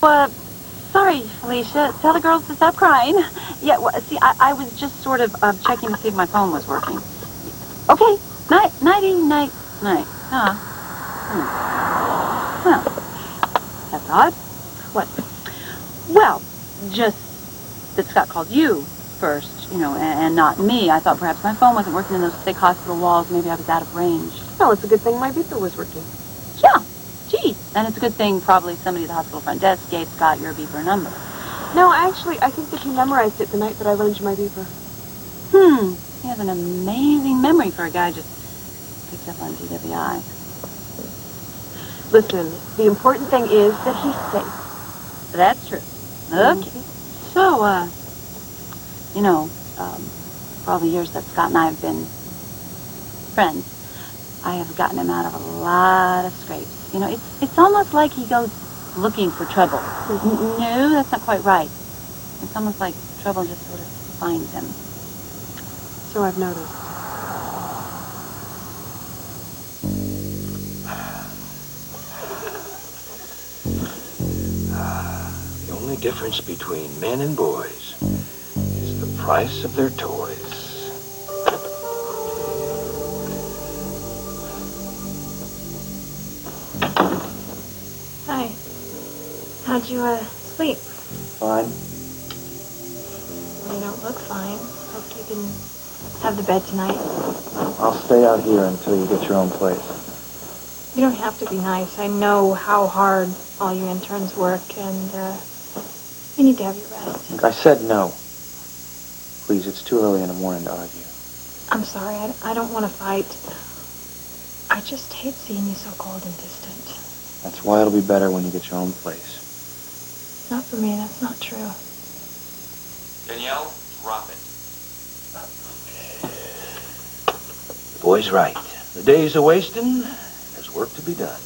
Sorry, Felicia. Tell the girls to stop crying. Yeah, well, see, I was just sort of checking to see if my phone was working. Okay, night. Huh? Well, that's odd. What? Well, just that Scott called you first, and not me. I thought perhaps my phone wasn't working in those thick hospital walls. Maybe I was out of range. Well, it's a good thing my beeper was working. Yeah, gee. And it's a good thing probably somebody at the hospital front desk gave Scott your beeper number. No, actually, I think that he memorized it the night that I arranged my beeper. He has an amazing memory for a guy just picked up on GWI. Listen, the important thing is that he's safe. That's true. Okay. So, for all the years that Scott and I have been friends, I have gotten him out of a lot of scrapes. It's almost like he goes looking for trouble. No, that's not quite right. It's almost like trouble just sort of finds him. So I've noticed. The only difference between men and boys is the price of their toys. Hi. How'd you, sleep? Fine. You don't look fine. Hope you can have the bed tonight. I'll stay out here until you get your own place. You don't have to be nice. I know how hard all you interns work, and, you need to have your rest. I said no. Please, it's too early in the morning to argue. I'm sorry. I don't want to fight. I just hate seeing you so cold and distant. That's why it'll be better when you get your own place. Not for me. That's not true. Danielle, drop it. The boy's right. The day's a-wasting. There's work to be done.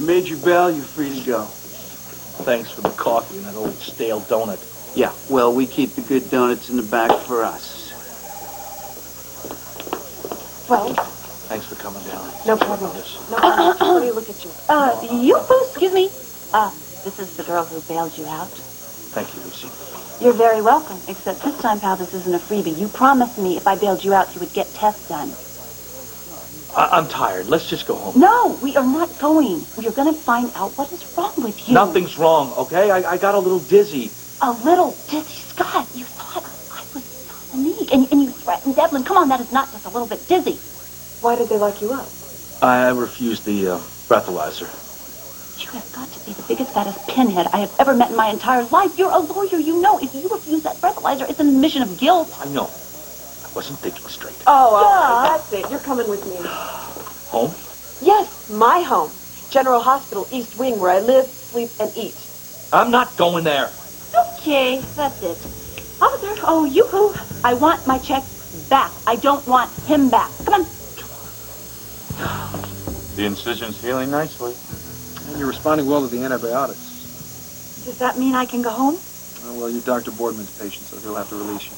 Made your bell, you're free to go. Thanks for the coffee and that old stale donut. Yeah, well, we keep the good donuts in the back for us. Well, Thanks for coming down. no problem. No problem. Let me look at you. Excuse me. This is the girl who bailed you out. Thank you, Lucy. You're very welcome, except this time, pal, this isn't a freebie. You promised me if I bailed you out, you would get tests done. I'm tired. Let's just go home. No, we are not going. We are going to find out what is wrong with you. Nothing's wrong, okay? I got a little dizzy. A little dizzy, Scott. You thought I was Dominique, and you threatened Devlin. Come on, that is not just a little bit dizzy. Why did they lock you up? I refused the breathalyzer. You have got to be the biggest, fattest pinhead I have ever met in my entire life. You're a lawyer, you know. If you refuse that breathalyzer, it's an admission of guilt. I know. I wasn't thinking straight. Oh, that's it. You're coming with me. Home? Yes, my home. General Hospital, East Wing, where I live, sleep, and eat. I'm not going there. Okay, that's it. Officer, oh, yoo-hoo. I want my check back. I don't want him back. Come on. The incision's healing nicely. And you're responding well to the antibiotics. Does that mean I can go home? Well, you're Dr. Boardman's patient, so he'll have to release you.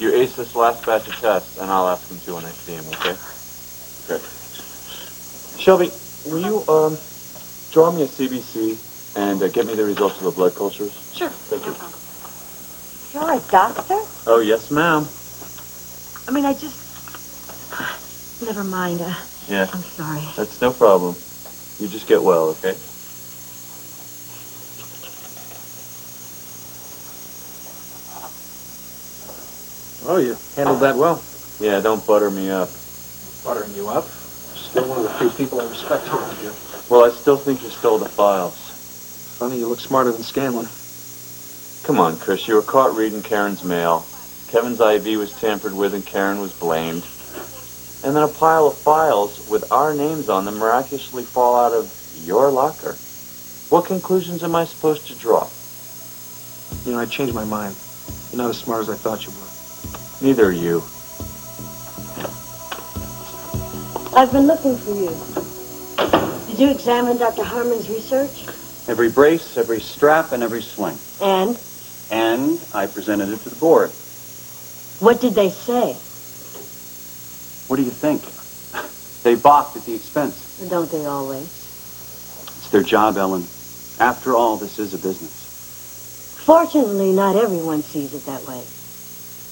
You ace this last batch of tests, and I'll ask him to when I see him, okay? Good. Shelby, will you, draw me a CBC and get me the results of the blood cultures? Sure. Thank you. You're a doctor? Oh, yes, ma'am. I mean, never mind. Yeah. I'm sorry. That's no problem. You just get well, okay? Oh, you handled that well. Yeah, don't butter me up. Buttering you up. Still one of the few people I respect around here. Well, I still think you stole the files. Funny, you look smarter than Scanlon. Come on, Chris. You were caught reading Karen's mail. Kevin's IV was tampered with and Karen was blamed. And then a pile of files with our names on them miraculously fall out of your locker. What conclusions am I supposed to draw? You know, I changed my mind. You're not as smart as I thought you were. Neither are you. I've been looking for you. Did you examine Dr. Harmon's research? Every brace, every strap, and every sling. And? And I presented it to the board. What did they say? What do you think? They balked at the expense. Don't they always? It's their job, Ellen. After all, this is a business. Fortunately, not everyone sees it that way.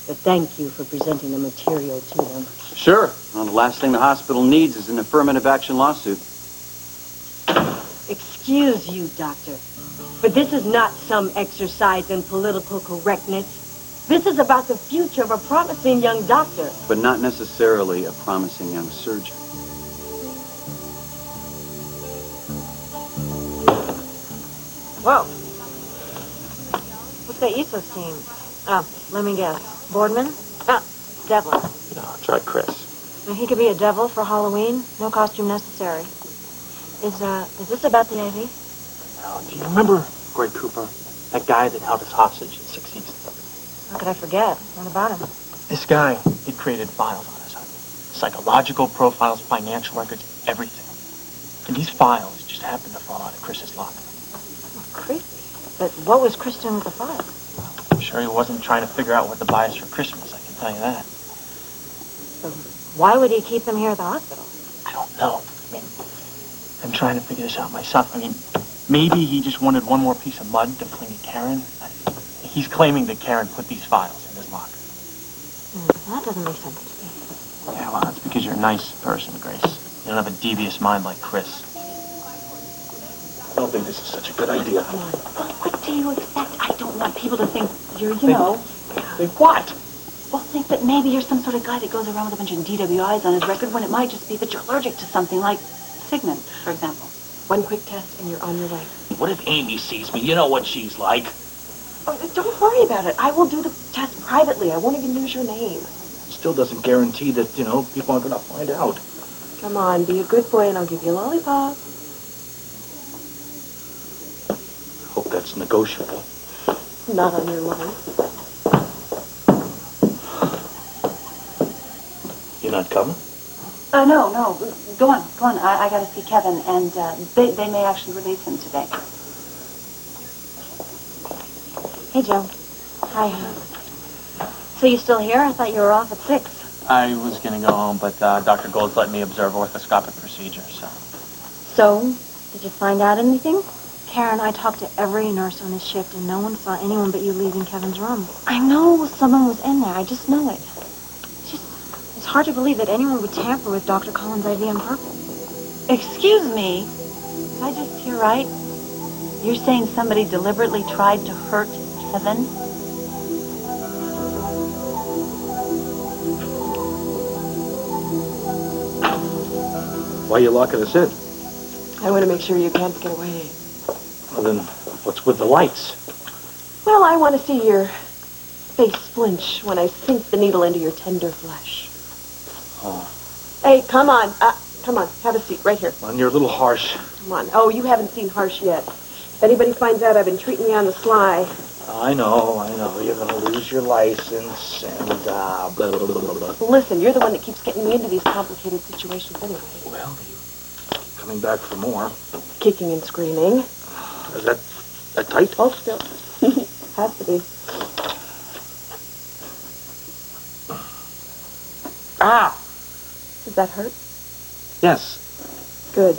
But thank you for presenting the material to them. Sure. Well, the last thing the hospital needs is an affirmative action lawsuit. Excuse you, Doctor, but this is not some exercise in political correctness. This is about the future of a promising young doctor. But not necessarily a promising young surgeon. Whoa. What's that ESO steam? Oh, let me guess. Boardman? Ah, devil. No, try Chris. Now, he could be a devil for Halloween. No costume necessary. Is this about the IV? Oh, do you remember Greg Cooper? That guy that held us hostage in 6 East? How could I forget? What about him? This guy, he created files on us. Psychological profiles, financial records, everything. And these files just happened to fall out of Chris's locker. Oh, creepy. But what was Chris doing with the file? I'm sure he wasn't trying to figure out what to buy us for Christmas, I can tell you that. So why would he keep them here at the hospital? I don't know. I mean, I'm trying to figure this out myself. I mean, maybe he just wanted one more piece of mud to fling at Karen. He's claiming that Karen put these files in his locker. That doesn't make sense to me. Yeah, well, that's because you're a nice person, Grace. You don't have a devious mind like Chris. I don't think this is such a good idea. Come on. What do you expect? I don't want people to think you're, you know... Think what? Well, think that maybe you're some sort of guy that goes around with a bunch of DWIs on his record when it might just be that you're allergic to something like Sigmund, for example. One quick test and you're on your way. What if Amy sees me? You know what she's like. Oh, don't worry about it. I will do the test privately. I won't even use your name. Still doesn't guarantee that, people aren't going to find out. Come on, be a good boy and I'll give you a lollipop. Hope that's negotiable. Not on your line. You're not coming? No. Go on. I gotta see Kevin, and they may actually release him today. Hey, Joe. Hi. So you still here? I thought you were off at 6. I was going to go home, but Dr. Gold's let me observe orthoscopic procedure, so... So, did you find out anything? Karen, I talked to every nurse on this shift, and no one saw anyone but you leaving Kevin's room. I know someone was in there. I just know it. It's hard to believe that anyone would tamper with Dr. Collins' IV on purpose. Excuse me. Did I just hear right? You're saying somebody deliberately tried to hurt Kevin? Why are you locking us in? I want to make sure you can't get away. Well, then, what's with the lights? Well, I want to see your face flinch when I sink the needle into your tender flesh. Oh. Hey, come on. Come on. Have a seat right here. Well, you're a little harsh. Come on. Oh, you haven't seen Harsh yet. If anybody finds out I've been treating you on the sly. I know. You're going to lose your license and blah, blah, blah, blah, blah. Listen, you're the one that keeps getting me into these complicated situations anyway. Well, coming back for more. Kicking and screaming. Is that tight? Hold still. Has to be. Ah! Does that hurt? Yes. Good.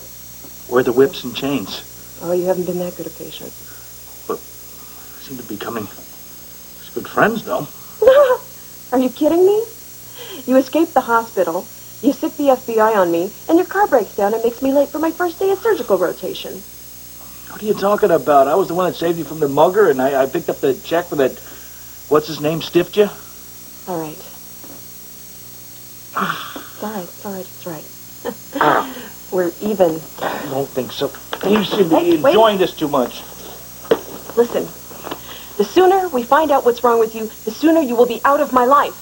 Where are the whips and chains? Oh, you haven't been that good a patient. But seem to be becoming good friends, though. Are you kidding me? You escaped the hospital, you sick the FBI on me, and your car breaks down and makes me late for my first day of surgical rotation. What are you talking about? I was the one that saved you from the mugger, and I picked up the check for that, what's-his-name, stiffed you? All right. It's all right. We're even. I don't think so. You seem to be enjoying this too much. Listen, The sooner we find out what's wrong with you, the sooner you will be out of my life.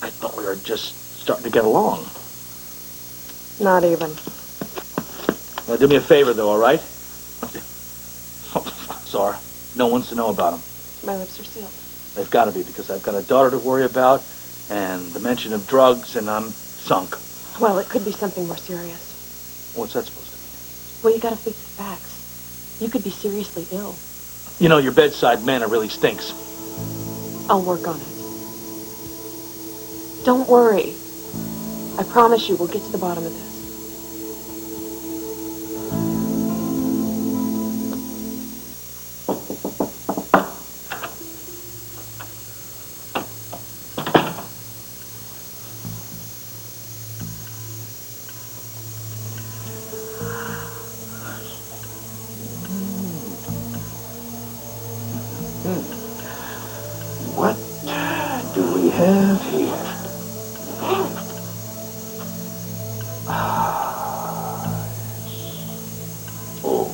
I thought we were just starting to get along. Not even. Now, do me a favor, though, all right? Sorry. No one's to know about them. My lips are sealed. They've got to be, because I've got a daughter to worry about, and the mention of drugs, and I'm sunk. Well, it could be something more serious. What's that supposed to mean? Well, you gotta face the facts. You could be seriously ill. You know, your bedside manner really stinks. I'll work on it. Don't worry. I promise you we'll get to the bottom of this. What do we have here? Oh.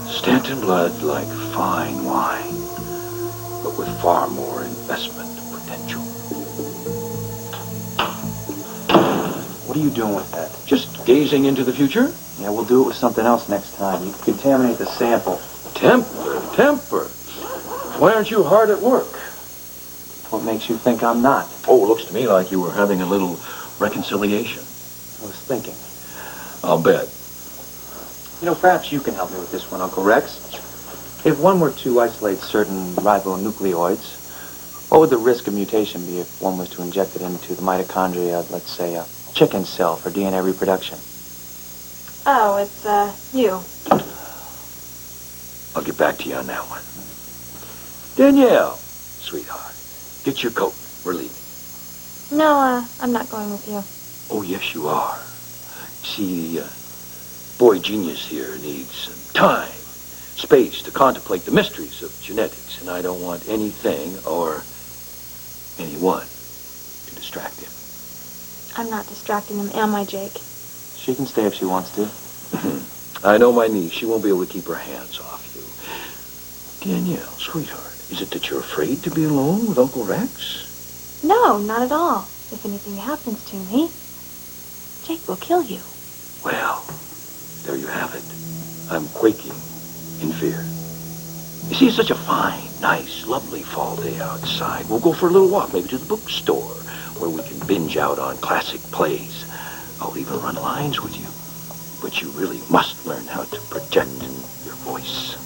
Stanton blood like fine wine, but with far more investment potential. What are you doing with that? Just gazing into the future? Yeah, we'll do it with something else next time. You contaminate the sample. Temper. Why aren't you hard at work? What makes you think I'm not? Oh, it looks to me like you were having a little reconciliation. I was thinking. I'll bet. You know, perhaps you can help me with this one, Uncle Rex. If one were to isolate certain ribonucleoids, what would the risk of mutation be if one was to inject it into the mitochondria of, let's say, a chicken cell for DNA reproduction? Oh, it's, you. I'll get back to you on that one. Danielle, sweetheart, get your coat. We're leaving. No, I'm not going with you. Oh, yes, you are. See, boy genius here needs some time, space to contemplate the mysteries of genetics, and I don't want anything or anyone to distract him. I'm not distracting him, am I, Jake? She can stay if she wants to. I know my niece. She won't be able to keep her hands off you. Danielle, sweetheart, is it that you're afraid to be alone with Uncle Rex? No, not at all. If anything happens to me, Jake will kill you. Well, there you have it. I'm quaking in fear. You see, it's such a fine, nice, lovely fall day outside. We'll go for a little walk, maybe to the bookstore, where we can binge out on classic plays. I'll even run lines with you. But you really must learn how to project your voice.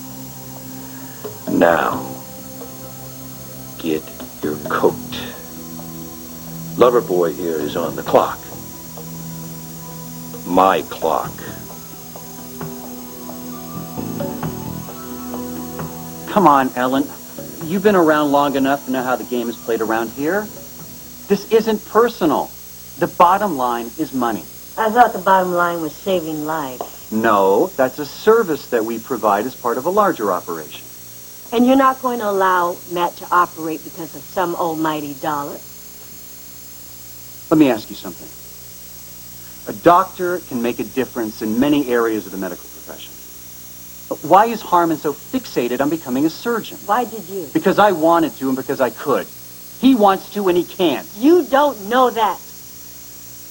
Now, get your coat. Lover boy here is on the clock. My clock. Come on, Ellen. You've been around long enough to know how the game is played around here. This isn't personal. The bottom line is money. I thought the bottom line was saving lives. No, that's a service that we provide as part of a larger operation. And you're not going to allow Matt to operate because of some almighty dollar? Let me ask you something. A doctor can make a difference in many areas of the medical profession. But why is Harmon so fixated on becoming a surgeon? Why did you? Because I wanted to and because I could. He wants to and he can't. You don't know that.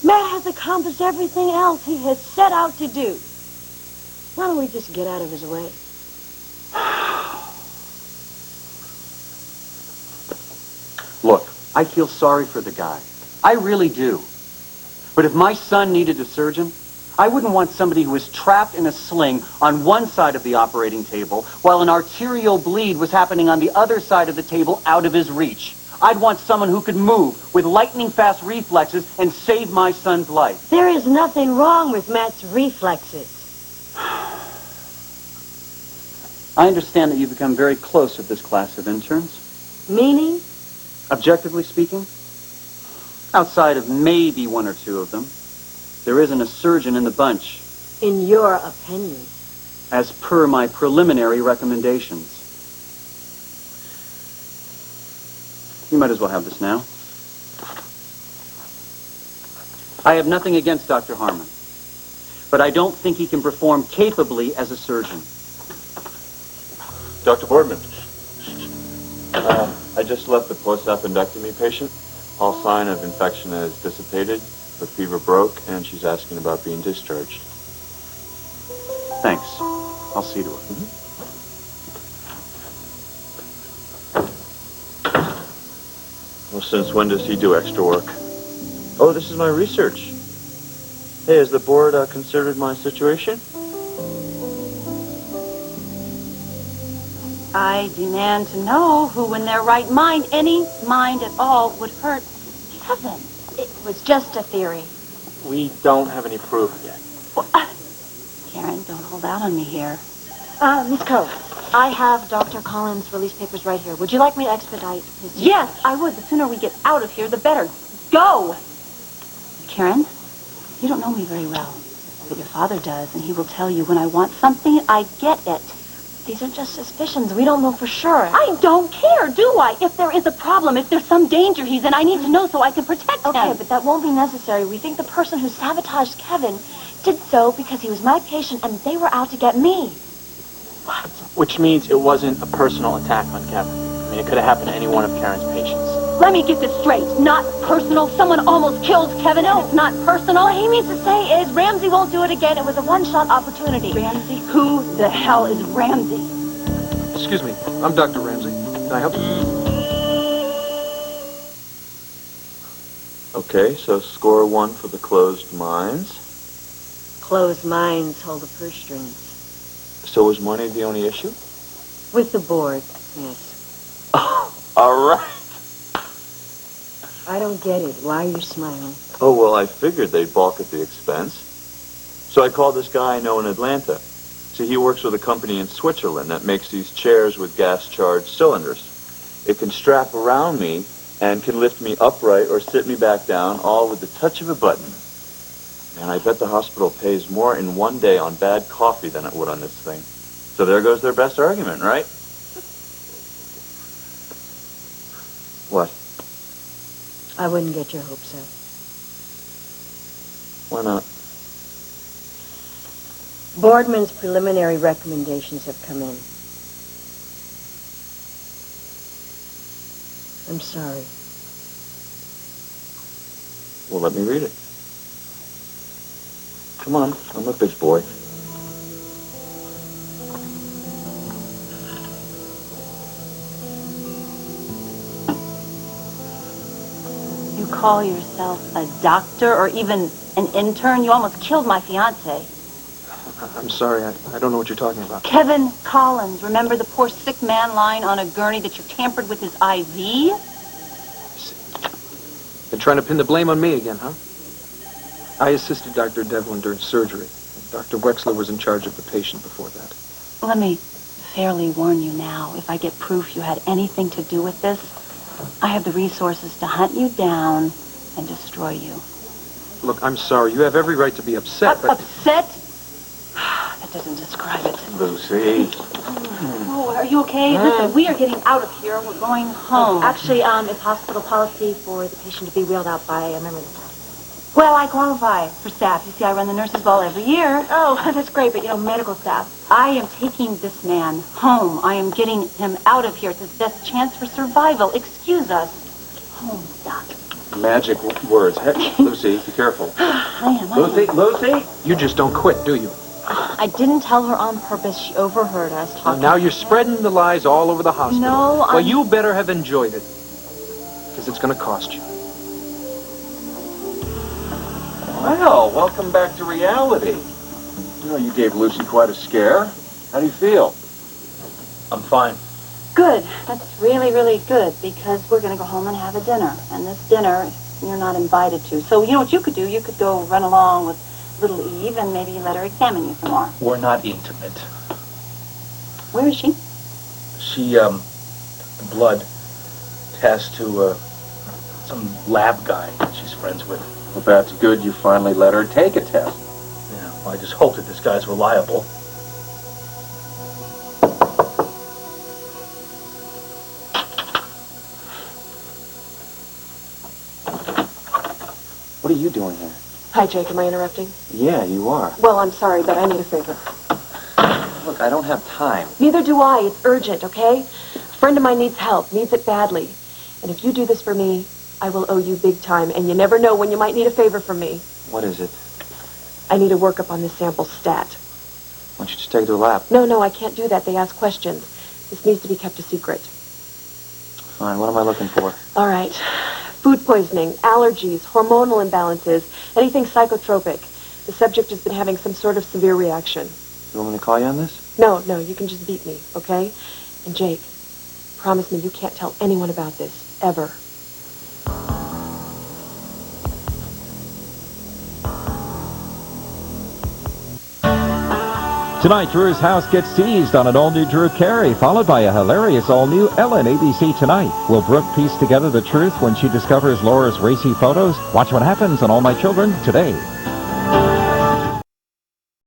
Matt has accomplished everything else he has set out to do. Why don't we just get out of his way? Look, I feel sorry for the guy. I really do. But if my son needed a surgeon, I wouldn't want somebody who was trapped in a sling on one side of the operating table while an arterial bleed was happening on the other side of the table out of his reach. I'd want someone who could move with lightning-fast reflexes and save my son's life. There is nothing wrong with Matt's reflexes. I understand that you've become very close with this class of interns. Meaning? Objectively speaking, outside of maybe one or two of them, there isn't a surgeon in the bunch. In your opinion. As per my preliminary recommendations. You might as well have this now. I have nothing against Dr. Harmon, but I don't think he can perform capably as a surgeon. Dr. Boardman. I just left the post-appendectomy patient. All sign of infection has dissipated. Her fever broke, and she's asking about being discharged. Thanks. I'll see to it. Well, since when does he do extra work? Oh, this is my research. Hey, has the board considered my situation? I demand to know who in their right mind, any mind at all, would hurt Kevin. It was just a theory. We don't have any proof yet. Well, Karen, don't hold out on me here. Miss Coe, I have Dr. Collins' release papers right here. Would you like me to expedite his... Yes, I would. The sooner we get out of here, the better. Go! Karen, you don't know me very well, but your father does, and he will tell you when I want something, I get it. These are just suspicions. We don't know for sure. I don't care, do I? If there is a problem, if there's some danger he's in, I need to know so I can protect him. Okay, but that won't be necessary. We think the person who sabotaged Kevin did so because he was my patient and they were out to get me. What? Which means it wasn't a personal attack on Kevin. I mean, it could have happened to any one of Karen's patients. Let me get this straight. Not personal. Someone almost killed Kevin, and it's not personal. What he means to say is Ramsey won't do it again. It was a one-shot opportunity. Ramsey? Who the hell is Ramsey? Excuse me. I'm Dr. Ramsey. Can I help you? Okay, so score 1 for the closed minds. Closed minds hold the purse strings. So was money the only issue? With the board, yes. All right. I don't get it. Why are you smiling? Oh, well, I figured they'd balk at the expense. So I called this guy I know in Atlanta. See, he works with a company in Switzerland that makes these chairs with gas-charged cylinders. It can strap around me and can lift me upright or sit me back down, all with the touch of a button. And I bet the hospital pays more in one day on bad coffee than it would on this thing. So there goes their best argument, right? What? I wouldn't get your hopes up. Why not? Boardman's preliminary recommendations have come in. I'm sorry. Well, let me read it. Come on, I'm a big boy. You call yourself a doctor or even an intern? You almost killed my fiancé. I'm sorry. I don't know what you're talking about. Kevin Collins. Remember the poor sick man lying on a gurney that you tampered with his IV? Been trying to pin the blame on me again, huh? I assisted Dr. Devlin during surgery. Dr. Wexler was in charge of the patient before that. Let me fairly warn you now. If I get proof you had anything to do with this, I have the resources to hunt you down and destroy you. Look, I'm sorry. You have every right to be upset, but... Upset? That doesn't describe it. Lucy. Oh, are you okay? Listen, we are getting out of here. We're going home. Actually, it's hospital policy for the patient to be wheeled out by a member of the staff. Well, I qualify for staff. You see, I run the nurses' ball every year. Oh, that's great, but, medical staff. I am taking this man home. I am getting him out of here. It's his best chance for survival. Excuse us. Home, Doc. Magic words. Hey, Lucy, be careful. I am. Lucy? You just don't quit, do you? I didn't tell her on purpose. She overheard us talking. Now you're spreading the lies all over the hospital. No, Well, you better have enjoyed it. Because it's going to cost you. Well, welcome back to reality. You gave Lucy quite a scare. How do you feel? I'm fine. Good. That's really, really good, because we're going to go home and have a dinner. And this dinner, you're not invited to. So you know what you could do? You could go run along with little Eve and maybe let her examine you some more. We're not intimate. Where is she? She, blood test to, some lab guy she's friends with. Well, that's good. You finally let her take a test. Yeah, well, I just hope that this guy's reliable. What are you doing here? Hi, Jake. Am I interrupting? Yeah, you are. Well, I'm sorry, but I need a favor. Look, Look, I don't have time. Neither do I. It's urgent, okay? A friend of mine needs help, needs it badly. And if you do this for me, I will owe you big time, and you never know when you might need a favor from me. What is it? I need a workup on this sample stat. Why don't you just take it to a lab? No, I can't do that. They ask questions. This needs to be kept a secret. Fine, what am I looking for? All right. Food poisoning, allergies, hormonal imbalances, anything psychotropic. The subject has been having some sort of severe reaction. You want me to call you on this? No, you can just beat me, okay? And Jake, promise me you can't tell anyone about this, ever. Tonight, Drew's house gets seized on an all-new Drew Carey, followed by a hilarious all-new Ellen ABC Tonight. Will Brooke piece together the truth when she discovers Laura's racy photos? Watch what happens on All My Children today.